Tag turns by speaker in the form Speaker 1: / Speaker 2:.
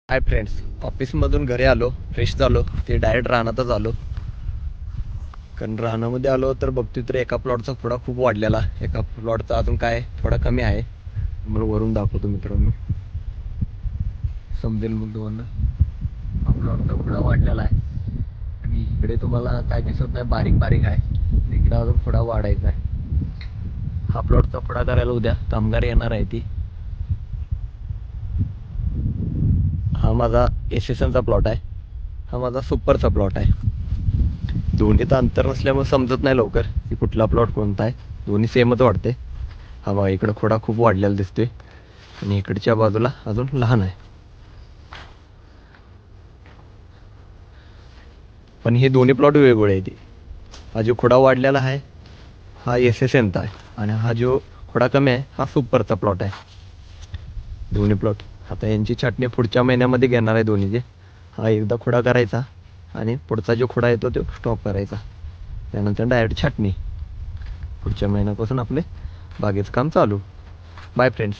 Speaker 1: Hi friends, ऑफिसमधून घरी आलो, फ्रेश झालो, ते डायरेक्ट रानातच आलो. कारण रानामध्ये आलो तर बघतोय तर एका प्लॉटचा थोडा खूप वाढलेला, एका प्लॉटचा अजून काय थोडा कमी आहे. मला वरून दाखवतो मित्रांनो, समजेल मग तुम्हाला. हा प्लॉटचा थोडा वाढलेला आहे आणि इकडे तुम्हाला काय दिसत नाही, बारीक बारीक आहे. इकडे अजून थोडा वाढायचा आहे. हा प्लॉटचा थोडा करायला उद्या कामगार येणार आहे ती. हा माझा एसएसएनचा प्लॉट आहे. हा माझा सुपरचा प्लॉट आहे. दोन्हीचं अंतर नसल्यामुळे समजत नाही लवकर की कुठला प्लॉट कोणता आहे. दोन्ही सेमच वाटते. हा बघा, इकडं खोडा खूप वाढलेला दिसतोय आणि इकडच्या बाजूला अजून लहान आहे. पण हे दोन्ही प्लॉट वेगवेगळे आहेत. हा जो खोडा वाढलेला आहे हा एसएसएनचा आहे आणि हा जो खोडा कमी आहे हा सुपरचा प्लॉट आहे. दोन्ही प्लॉट आता यांची छाटणी पुढच्या महिन्यामध्ये घेणार आहे दोन्हीचे. हा एकदा खोडा करायचा आणि पुढचा जो खोडा येतो तो स्टॉप करायचा. त्यानंतर डायरेक्ट छाटणी. पुढच्या महिन्यापासून आपले बागेचं काम चालू. Bye friends.